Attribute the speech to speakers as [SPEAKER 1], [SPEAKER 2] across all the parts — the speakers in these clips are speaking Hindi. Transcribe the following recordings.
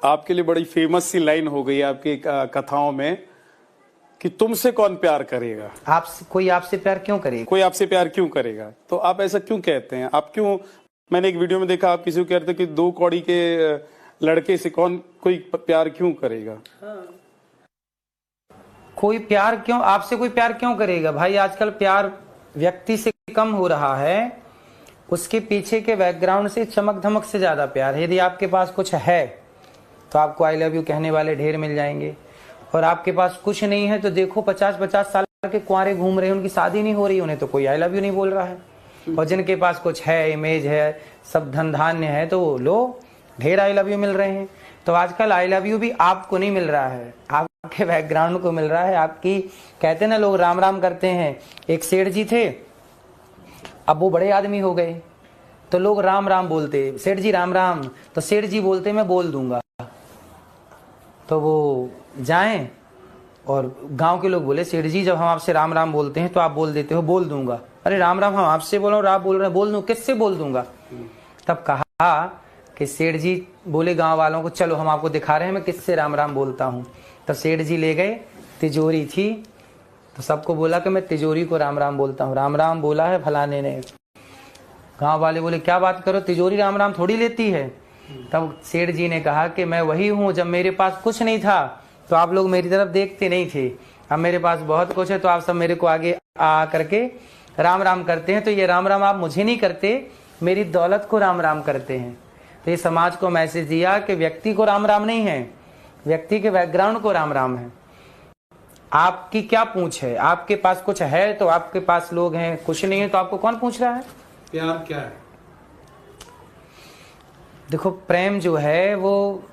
[SPEAKER 1] आपके लिए बड़ी फेमस सी लाइन हो गई आपकी कथाओं में कि तुमसे कौन प्यार करेगा,
[SPEAKER 2] कोई आपसे प्यार क्यों करेगा,
[SPEAKER 1] कोई आपसे प्यार क्यों करेगा। तो आप ऐसा क्यों कहते हैं, आप क्यों, मैंने एक वीडियो में देखा आप किसी को कहते हैं कि 2 कौड़ी के लड़के से कोई प्यार क्यों करेगा।
[SPEAKER 2] कोई प्यार क्यों, आपसे कोई प्यार क्यों करेगा भाई। आजकल प्यार व्यक्ति से कम हो रहा है, उसके पीछे के बैकग्राउंड से, चमक धमक से ज्यादा प्यार है। यदि आपके पास कुछ है तो आपको आई लव यू कहने वाले ढेर मिल जाएंगे, और आपके पास कुछ नहीं है तो देखो 50-50 साल के कुंवारे घूम रहे हैं, उनकी शादी नहीं हो रही, उन्हें तो कोई आई लव यू नहीं बोल रहा है। और जिनके पास कुछ है, इमेज है, सब धन धान्य है, तो लो ढेर आई लव यू मिल रहे हैं। तो आजकल आई लव यू भी आपको नहीं मिल रहा है, आपके बैकग्राउंड को मिल रहा है। आपकी, कहते ना लोग राम राम करते हैं। एक सेठ जी थे, अब वो बड़े आदमी हो गए तो लोग राम राम बोलते, सेठ जी राम राम, तो सेठ जी बोलते मैं बोल दूंगा। तो वो जाएं और गांव के लोग बोले सेठ जी जब हम आपसे राम राम बोलते हैं तो आप बोल देते हो बोल दूंगा। अरे राम राम हम आपसे बोल रहे हो, आप बोल रहे हैं बोल दूं, किससे बोल दूंगा। तब कहा कि सेठ जी बोले गांव वालों को चलो हम आपको दिखा रहे हैं मैं किससे राम राम बोलता हूं। तब सेठ जी ले गए, तिजोरी थी, तो सबको बोला कि मैं तिजोरी को राम राम बोलता हूँ। राम राम बोला है फलाने ने। गांव वाले बोले क्या बात करो, तिजोरी राम राम थोड़ी लेती है। तब सेठ जी ने कहा कि मैं वही हूँ, जब मेरे पास कुछ नहीं था तो आप लोग मेरी तरफ देखते नहीं थे, अब मेरे पास बहुत कुछ है तो आप सब मेरे को आगे आ करके राम राम करते हैं। तो ये राम राम आप मुझे नहीं करते, मेरी दौलत को राम राम करते हैं। तो ये समाज को मैसेज दिया कि व्यक्ति को राम राम नहीं है, व्यक्ति के बैकग्राउंड को राम राम है। आपकी क्या पूछ है, आपके पास कुछ है तो आपके पास लोग हैं, कुछ नहीं है तो आपको कौन पूछ रहा है।
[SPEAKER 1] प्यार क्या है?
[SPEAKER 2] देखो प्रेम जो है वो,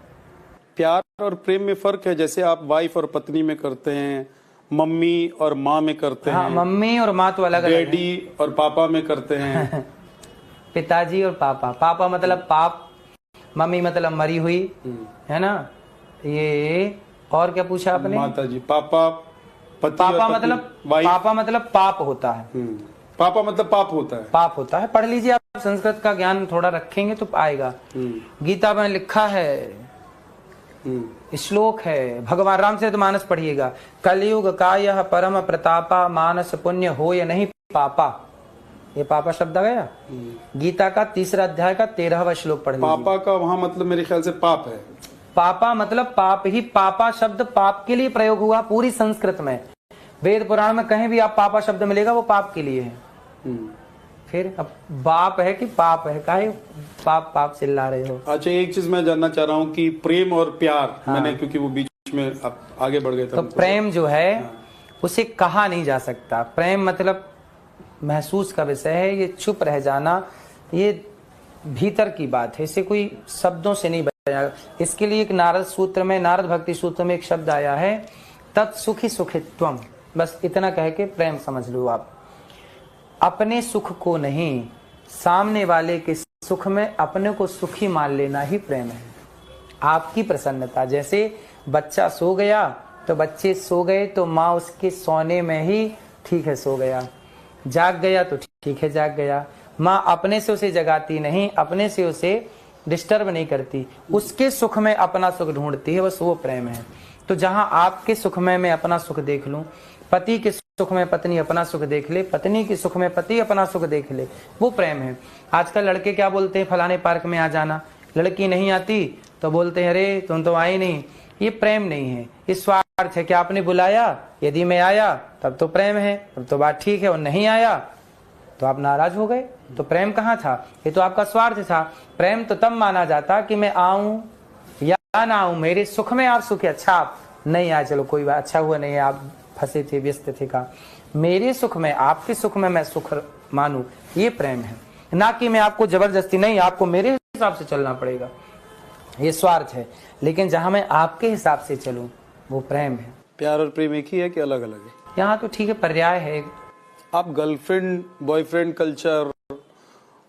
[SPEAKER 1] प्यार और प्रेम में फर्क है। जैसे आप वाइफ और पत्नी में करते हैं, मम्मी और माँ में करते हैं।
[SPEAKER 2] मम्मी और माँ तो अलग अलग है।
[SPEAKER 1] डैडी और पापा में करते हैं।
[SPEAKER 2] पिताजी और पापा, पापा मतलब पाप, मम्मी मतलब मरी हुई, है ना। ये और क्या पूछा आपने?
[SPEAKER 1] माता जी, पापा, पति
[SPEAKER 2] पापा मतलब, पापा मतलब पाप होता है।
[SPEAKER 1] पापा मतलब पाप होता है,
[SPEAKER 2] पाप होता है। पढ़ लीजिए आप, संस्कृत का ज्ञान थोड़ा रखेंगे तो आएगा। गीता में लिखा है, श्लोक है, भगवान रामचरितमानस पढ़िएगा, कलयुग का यह परम प्रतापा, मानस पुण्य हो या नहीं पापा। ये पापा शब्द आ गया। गीता का 3रा अध्याय का 13वां श्लोक पढ़ लीजिए।
[SPEAKER 1] पापा का वहां मतलब मेरे ख्याल से पाप है।
[SPEAKER 2] पापा मतलब पाप ही, पापा शब्द पाप के लिए प्रयोग हुआ पूरी संस्कृत में। वेद पुराण में कहीं भी आप पापा शब्द मिलेगा वो पाप के लिए है। फिर अब बाप है कि पाप है, काहे पाप पाप चिल्ला रहे हो।
[SPEAKER 1] अच्छा एक चीज मैं जानना चाह रहा हूँ कि प्रेम और प्यार, मैंने क्योंकि वो बीच में आप आगे बढ़ गए थे।
[SPEAKER 2] तो प्रेम जो है उसे कहा नहीं जा सकता। प्रेम मतलब महसूस का विषय है, ये चुप रह जाना, ये भीतर की बात है, इसे कोई शब्दों से नहीं बताया। इसके लिए एक नारद सूत्र में, नारद भक्ति सूत्र में एक शब्द आया है, तत्सुखी सुखित्वम। बस इतना कह के प्रेम समझ लो आप। अपने सुख को नहीं, सामने वाले के सुख में अपने को सुखी मान लेना ही प्रेम है। आपकी प्रसन्नता, जैसे बच्चा सो गया तो बच्चे सो गए तो माँ उसके सोने में ही ठीक है सो गया, जाग गया तो ठीक है जाग गया। माँ अपने से उसे जगाती नहीं, अपने से उसे डिस्टर्ब नहीं करती, उसके सुख में अपना सुख ढूंढती है, बस वो प्रेम है। तो जहां आपके सुख में मैं अपना सुख देख लूं, पति के सुख में पत्नी अपना सुख देख ले, पत्नी के सुख में पति अपना सुख देख ले, वो प्रेम है। आजकल लड़के क्या बोलते हैं, फलाने पार्क में आ जाना, लड़की नहीं आती तो बोलते हैं अरे तुम तो आई नहीं। ये प्रेम नहीं है, ये स्वार्थ है कि आपने बुलाया, यदि मैं आया तब तो प्रेम है, तब तो बात ठीक है, और नहीं आया तो आप नाराज हो गए, तो प्रेम कहाँ था, ये तो आपका स्वार्थ था। प्रेम तो तब माना जाता कि मैं आऊं या ना आऊं, मेरे सुख में आप सुखी, अच्छा आप नहीं आए चलो कोई बात, अच्छा हुआ नहीं आप फंसे थे व्यस्त थे का, मेरे सुख में आपके सुख में मैं सुख मानूं, ये प्रेम है। ना कि मैं आपको जबरदस्ती, नहीं आपको मेरे हिसाब से चलना पड़ेगा, ये स्वार्थ है। लेकिन जहां मैं आपके हिसाब से चलूं वो प्रेम है।
[SPEAKER 1] प्यार और प्रेम एक ही है कि अलग अलग है?
[SPEAKER 2] यहाँ तो ठीक है, पर्याय है।
[SPEAKER 1] आप गर्लफ्रेंड बॉयफ्रेंड कल्चर,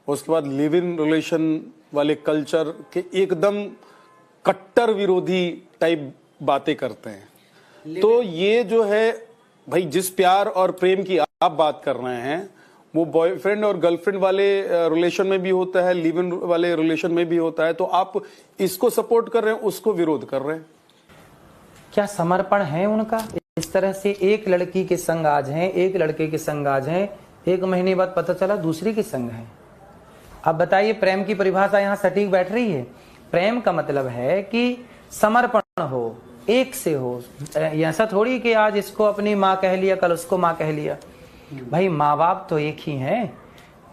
[SPEAKER 1] उसके बाद लिव इन रिलेशन वाले कल्चर के एकदम कट्टर विरोधी टाइप बातें करते हैं। तो ये जो है भाई, जिस प्यार और प्रेम की आप बात कर रहे हैं वो बॉयफ्रेंड और गर्लफ्रेंड वाले रिलेशन में भी होता है, लिव इन वाले रिलेशन में भी होता है। तो आप इसको सपोर्ट कर रहे हैं, उसको विरोध कर रहे हैं।
[SPEAKER 2] क्या समर्पण है उनका? इस तरह से एक लड़की के संग आज हैं, एक लड़के के संग आज हैं, 1 महीने बाद पता चला दूसरी के संग है। अब बताइए, प्रेम की परिभाषा यहाँ सटीक बैठ रही है? प्रेम का मतलब है कि समर्पण हो, एक से हो। ऐसा थोड़ी कि आज इसको अपनी माँ कह लिया, कल उसको माँ कह लिया। भाई माँ बाप तो एक ही हैं।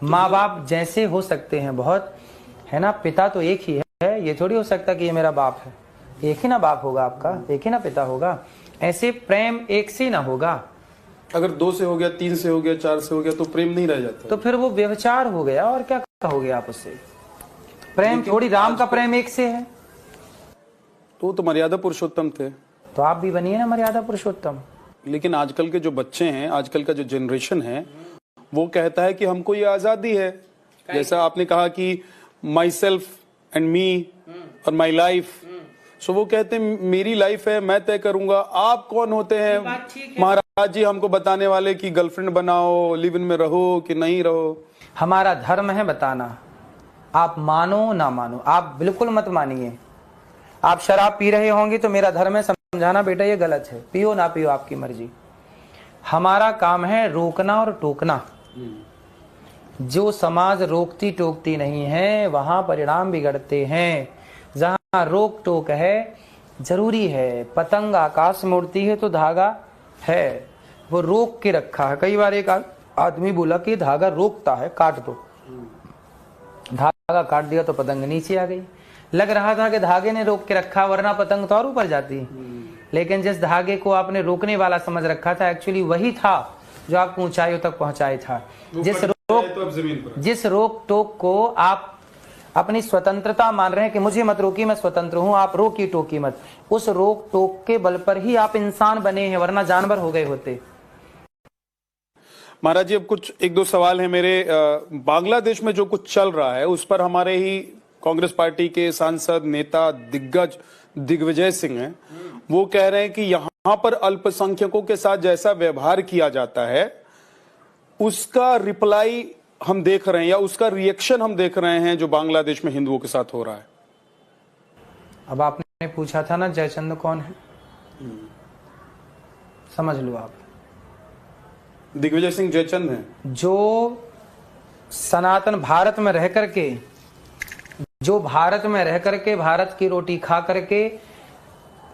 [SPEAKER 2] माँ बाप जैसे हो सकते हैं बहुत, है ना। पिता तो एक ही है, ये थोड़ी हो सकता कि ये मेरा बाप है। एक ही ना बाप होगा आपका, एक ही ना पिता होगा। ऐसे प्रेम एक से ना होगा।
[SPEAKER 1] अगर 2 से हो गया, 3 से हो गया, 4 से हो गया तो प्रेम नहीं रह जाता।
[SPEAKER 2] तो फिर वो व्यभिचार हो गया। और क्या कहोगे आप उससे? प्रेम थोड़ी राम का प्रेम एक से है।
[SPEAKER 1] तो मर्यादा पुरुषोत्तम थे,
[SPEAKER 2] तो आप भी बनिए ना मर्यादा पुरुषोत्तम।
[SPEAKER 1] लेकिन आजकल के जो बच्चे हैं, आजकल का जो जनरेशन है, वो कहता है कि हमको ये आजादी है। जैसा आपने कहा कि माई सेल्फ एंड मी और माई लाइफ, सो वो कहते हैं मेरी लाइफ है, मैं तय करूंगा। आप कौन होते हैं महाराज जी हमको बताने वाले कि गर्लफ्रेंड बनाओ, लिव इन में रहो कि नहीं रहो?
[SPEAKER 2] हमारा धर्म है बताना। आप मानो ना मानो, आप बिल्कुल मत मानिए। आप शराब पी रहे होंगे तो मेरा धर्म है समझाना, बेटा ये गलत है, पियो ना पियो आपकी मर्जी। हमारा काम है रोकना और टोकना। जो समाज रोकती टोकती नहीं है वहां परिणाम बिगड़ते हैं। जहां रोक टोक है जरूरी है। पतंग आकाश में उड़ती है तो धागा है, वो रोक के रखा है। कई बार एक आदमी बोला कि धागा रोकता है, काट दो। धागा काट दिया तो पतंग नीचे आ गई। लग रहा था कि धागे ने रोक के रखा, वरना पतंग तो और ऊपर जाती। लेकिन जिस धागे को आपने रोकने वाला समझ रखा था, एक्चुअली वही था जो आपको ऊंचाइयों तक पहुंचाए था। जिस रोक टोक को आप अपनी स्वतंत्रता मान रहे हैं कि मुझे मत रोकी, मैं स्वतंत्र हूं, आप रोकी टोकी मत। उस रोक टोक के बल पर ही आप इंसान बने हैं, वरना जानवर हो गए होते।
[SPEAKER 1] महाराज जी, अब कुछ 1-2 सवाल है मेरे। बांग्लादेश में जो कुछ चल रहा है उस पर हमारे ही कांग्रेस पार्टी के सांसद नेता दिग्गज दिग्विजय सिंह हैं, वो कह रहे हैं कि यहां पर अल्पसंख्यकों के साथ जैसा व्यवहार किया जाता है उसका रिप्लाई हम देख रहे हैं, या उसका रिएक्शन हम देख रहे हैं जो बांग्लादेश में हिंदुओं के साथ हो रहा है।
[SPEAKER 2] अब आपने पूछा था ना जयचंद कौन है, समझ लो आप।
[SPEAKER 1] दिग्विजय सिंह जयचंद हैं,
[SPEAKER 2] जो सनातन भारत में रह करके, जो भारत में रह करके भारत की रोटी खा करके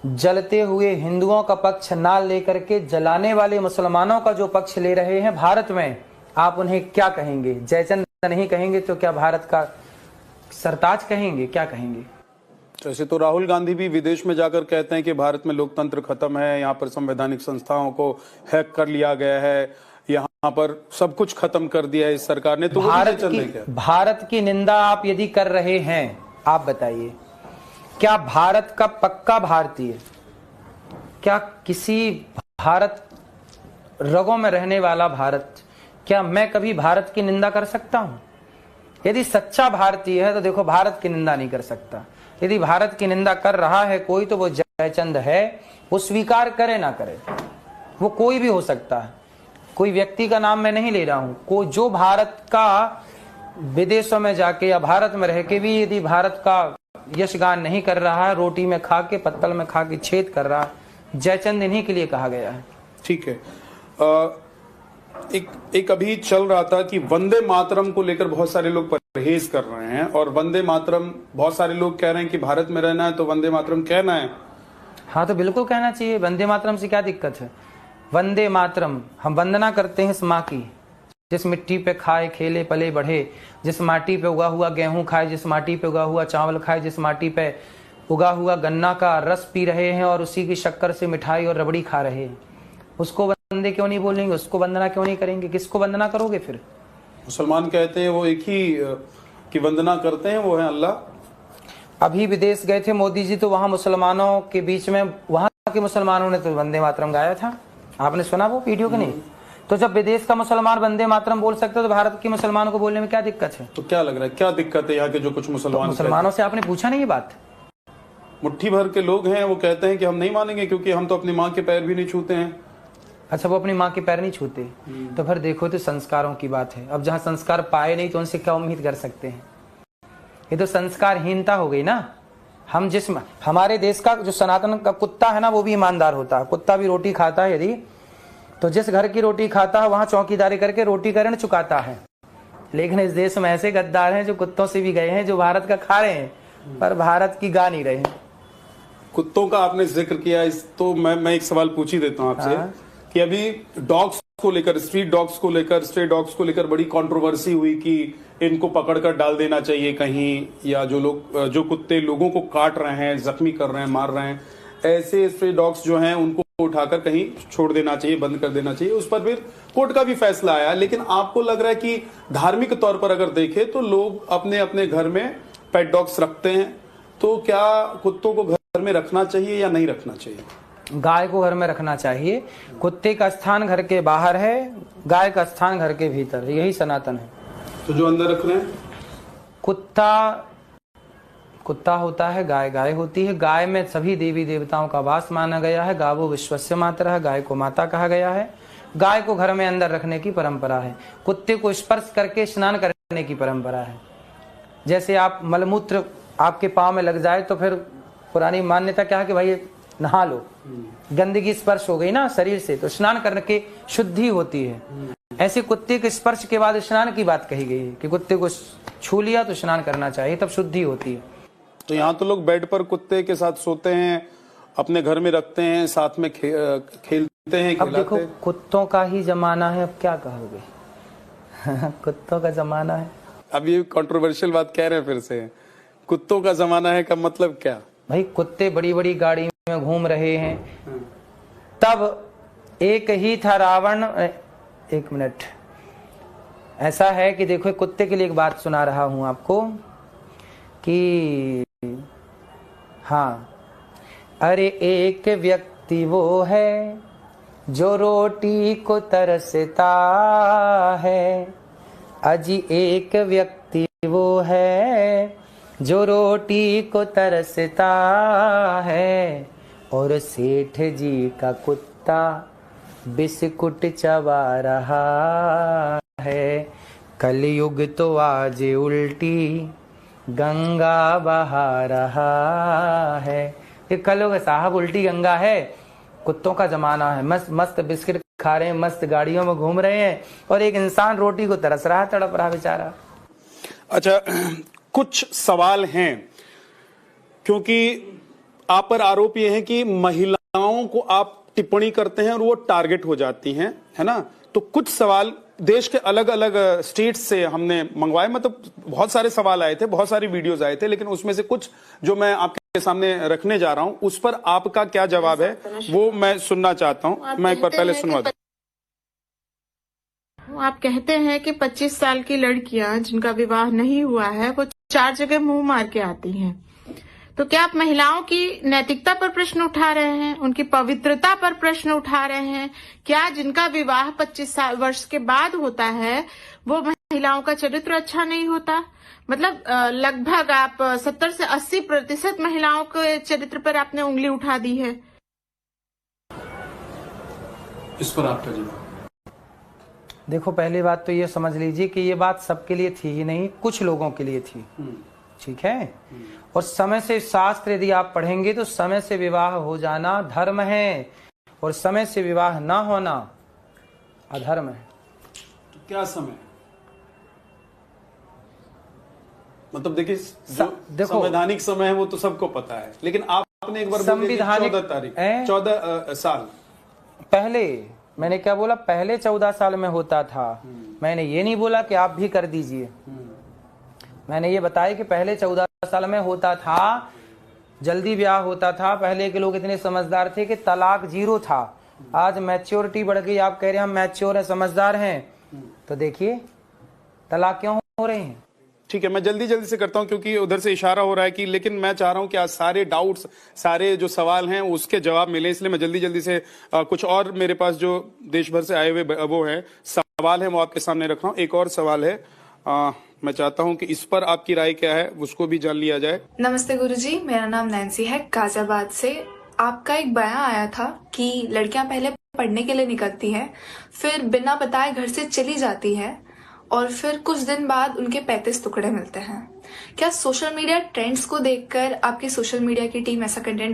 [SPEAKER 2] जलते हुए हिंदुओं का पक्ष ना लेकर के जलाने वाले मुसलमानों का जो पक्ष ले रहे हैं भारत में, आप उन्हें क्या कहेंगे? जयचंद नहीं कहेंगे तो क्या भारत का सरताज कहेंगे? क्या कहेंगे?
[SPEAKER 1] ऐसे तो राहुल गांधी भी विदेश में जाकर कहते हैं कि भारत में लोकतंत्र खत्म है, यहाँ पर संवैधानिक संस्थाओं को हैक कर लिया गया है, यहाँ पर सब कुछ खत्म कर दिया है इस सरकार ने। तो
[SPEAKER 2] भारत की निंदा आप यदि कर रहे हैं, आप बताइए, क्या भारत का पक्का भारतीय, क्या किसी भारत रगों में रहने वाला भारत, क्या मैं कभी भारत की निंदा कर सकता हूं? यदि सच्चा भारतीय है तो देखो भारत की निंदा नहीं कर सकता। यदि भारत की निंदा कर रहा है कोई तो वो जयचंद है। वो स्वीकार करे ना करे, वो कोई भी हो सकता है। कोई व्यक्ति का नाम मैं नहीं ले रहा हूं। कोई जो भारत का विदेशों में जाके या भारत में रह के भी यदि भारत का यशगान नहीं कर रहा है, रोटी में खा के पत्तल में खा के छेद कर रहा है, जयचंद इन्हीं के लिए कहा गया है।
[SPEAKER 1] ठीक है। एक अभी चल रहा था कि वंदे मातरम को लेकर बहुत सारे लोग परहेज कर रहे हैं, और वंदे मातरम, बहुत सारे लोग कह रहे हैं कि भारत में रहना है तो वंदे मातरम कहना है।
[SPEAKER 2] हाँ, तो बिल्कुल कहना चाहिए। वंदे मातरम से क्या दिक्कत है? वंदे मातरम, हम वंदना करते हैं इस माँ की, जिस मिट्टी पे खाए खेले पले बढ़े, जिस माटी पे उगा हुआ गेहूं खाए, जिस माटी पे उगा हुआ चावल खाए, जिस माटी पे उगा हुआ गन्ना का रस पी रहे हैं और उसी की शक्कर से मिठाई और रबड़ी खा रहे हैं। उसको वंदे क्यों नहीं बोलेंगे? उसको वंदना क्यों नहीं करेंगे? किसको वंदना करोगे फिर?
[SPEAKER 1] मुसलमान कहते हैं वो एक ही की वंदना करते हैं, वो है अल्लाह।
[SPEAKER 2] अभी विदेश गए थे मोदी जी, तो वहां मुसलमानों के बीच में, वहां के मुसलमानों ने तो वंदे मातरम गाया था। आपने सुना वो वीडियो कि नहीं? तो जब विदेश का मुसलमान वंदे मातरम बोल सकते तो भारत के मुसलमानों को बोलने में क्या दिक्कत है?
[SPEAKER 1] तो क्या लग रहा है, क्या दिक्कत है यहाँ के जो कुछ
[SPEAKER 2] मुसलमानों से आपने पूछा नहीं ये बात?
[SPEAKER 1] मुट्ठी भर के लोग हैं, वो कहते हैं कि हम नहीं मानेंगे क्योंकि हम तो अपनी माँ के पैर भी नहीं छूते हैं।
[SPEAKER 2] अच्छा, वो अपनी माँ के पैर नहीं छूते, तो फिर देखो तो संस्कारों की बात है। अब जहाँ संस्कार पाए नहीं तो उनसे क्या उम्मीद कर सकते हैं? ये तो संस्कारहीनता हो गई ना। हम हमारे देश का जो सनातन का कुत्ता है ना, वो भी ईमानदार होता है। कुत्ता भी रोटी खाता है यदि, तो जिस घर की रोटी खाता है वहां चौकीदारी करके रोटी का ऋण चुकाता है। लेकिन इस देश में ऐसे गद्दार हैं जो कुत्तों से भी गए हैं, जो भारत का खा रहे हैं पर भारत की गा नहीं रहे हैं।
[SPEAKER 1] कुत्तों का आपने जिक्र किया, इस तो मैं एक सवाल पूछ ही देता हूं आपसे कि अभी डॉग्स को लेकर, स्ट्रीट डॉग्स को लेकर, स्ट्रे डॉग्स को लेकर बड़ी कंट्रोवर्सी हुई कि इनको पकड़कर डाल देना चाहिए कहीं, या जो कुत्ते लोगों को काट रहे हैं, जख्मी कर रहे हैं, मार रहे हैं, ऐसे स्ट्रे डॉग्स जो हैं उनको उठाकर कहीं छोड़ देना चाहिए, बंद कर देना चाहिए। उस पर फिर कोर्ट का भी फैसला आया। लेकिन आपको लग रहा है कि धार्मिक तौर पर अगर देखें तो लोग अपने अपने घर में पेट डॉग्स रखते हैं, तो क्या कुत्तों को घर में रखना चाहिए या नहीं रखना चाहिए?
[SPEAKER 2] गाय को घर में रखना चाहिए। कुत्ते का स्थान घर के बाहर है, गाय का स्थान घर के भीतर, यही सनातन है।
[SPEAKER 1] तो जो अंदर रख रहे हैं, कुत्ता होता है, गाय गाय होती है। गाय में सभी देवी देवताओं का वास माना गया है। गावो विश्वस्य मातरः है, गाय को माता कहा गया है। गाय को घर में अंदर रखने की परंपरा है। कुत्ते को स्पर्श करके स्नान करने की परंपरा है। जैसे आप मलमूत्र आपके पाँव में लग जाए तो फिर पुरानी मान्यता क्या है कि भाई नहा लो, गंदगी स्पर्श हो गई ना शरीर से, तो स्नान करने की शुद्धि होती है। ऐसे कुत्ते के स्पर्श के बाद स्नान की बात कही गई है कि कुत्ते को छू लिया तो स्नान करना चाहिए, तब शुद्धि होती है। तो यहाँ तो लोग बेड पर कुत्ते के साथ सोते हैं, अपने घर में रखते हैं, साथ में खेलते हैं,
[SPEAKER 2] अब देखो कुत्तों का ही जमाना है, अब क्या कहोगे? कुत्तों का जमाना है।
[SPEAKER 1] अब ये कंट्रोवर्शियल बात कह रहे हैं फिर से, कुत्तों का जमाना है का मतलब क्या?
[SPEAKER 2] भाई कुत्ते बड़ी बड़ी गाड़ी में घूम रहे हैं, तब एक ही था रावण। एक मिनट, ऐसा है कि देखो कुत्ते के लिए एक बात सुना रहा हूं आपको कि हाँ, अरे एक व्यक्ति वो है जो रोटी को तरसता है, अजी एक व्यक्ति वो है जो रोटी को तरसता है, और सेठ जी का कुत्ता बिस्कुट चबा रहा है। कलयुग तो आज उल्टी गंगा बहा रहा है। ये कलयुग साहब उल्टी गंगा है, कुत्तों का जमाना है। मस्त मस्त बिस्किट खा रहे हैं, मस्त गाड़ियों में घूम रहे हैं, और एक इंसान रोटी को तरस रहा, तड़प रहा बेचारा।
[SPEAKER 1] अच्छा, कुछ सवाल हैं, क्योंकि आप पर आरोप ये है कि महिलाओं को आप टिप्पणी करते हैं और वो टारगेट हो जाती हैं, है ना? तो कुछ सवाल देश के अलग अलग स्टेट से हमने मंगवाए, मतलब बहुत सारे सवाल आए थे, बहुत सारी वीडियोस आए थे, लेकिन उसमें से कुछ जो मैं आपके सामने रखने जा रहा हूं, उस पर आपका क्या जवाब है वो मैं सुनना चाहता हूं। मैं एक बार पहले सुनवा दूं।
[SPEAKER 3] आप कहते हैं कि 25 साल की लड़कियां जिनका विवाह नहीं हुआ है वो 4 जगह मुंह मार के आती हैं, तो क्या आप महिलाओं की नैतिकता पर प्रश्न उठा रहे हैं, उनकी पवित्रता पर प्रश्न उठा रहे हैं? क्या जिनका विवाह 25 वर्ष के बाद होता है वो महिलाओं का चरित्र अच्छा नहीं होता? मतलब लगभग आप 70 से 80% महिलाओं के चरित्र पर आपने उंगली उठा दी है।
[SPEAKER 1] इस पर आपका जवाब?
[SPEAKER 2] देखो, पहली बात तो ये समझ लीजिए कि ये बात सबके लिए थी ही नहीं, कुछ लोगों के लिए थी, ठीक है? और समय से शास्त्र यदि आप पढ़ेंगे तो समय से विवाह हो जाना धर्म है, और समय से विवाह ना होना अधर्म है।
[SPEAKER 1] तो क्या समय? मतलब देखिए, देखो संवैधानिक समय है वो तो सबको पता है, लेकिन आपने एक बार
[SPEAKER 2] संविधानिक
[SPEAKER 1] 14 तारीख 14 साल
[SPEAKER 2] पहले, मैंने क्या बोला? पहले 14 साल में होता था। मैंने ये नहीं बोला कि आप भी कर दीजिए। मैंने ये बताया कि पहले 14 साल में होता था, जल्दी ब्याह होता था। पहले के लोग इतने समझदार थे कि तलाक 0 था। आज मैच्योरिटी बढ़ गई, आप कह रहे हैं हम मैच्योर हैं, समझदार हैं, तो देखिए तलाक क्यों हो रहे हैं।
[SPEAKER 1] ठीक है, मैं जल्दी से करता हूं क्योंकि उधर से इशारा हो रहा है कि, लेकिन मैं चाह रहा हूं कि आज सारे डाउट्स, सारे जो सवाल हैं उसके जवाब मिले, इसलिए मैं जल्दी से कुछ और मेरे पास जो देश भर से आए हुए वो है सवाल है वो आपके सामने रख रहा हूं। एक और सवाल है, मैं चाहता हूं कि इस पर आपकी राय क्या है उसको भी जान लिया जाए।
[SPEAKER 4] नमस्ते गुरुजी, मेरा नाम नैन्सी है, गाजियाबाद से। आपका एक बयान आया था कि लड़कियां पहले पढ़ने के लिए निकलती हैं, फिर बिना बताए घर से चली जाती है और फिर कुछ दिन बाद उनके 35 टुकड़े मिलते हैं। क्या सोशल मीडिया ट्रेंड्स को देखकर आपकी सोशल मीडिया की टीम ऐसा कंटेंट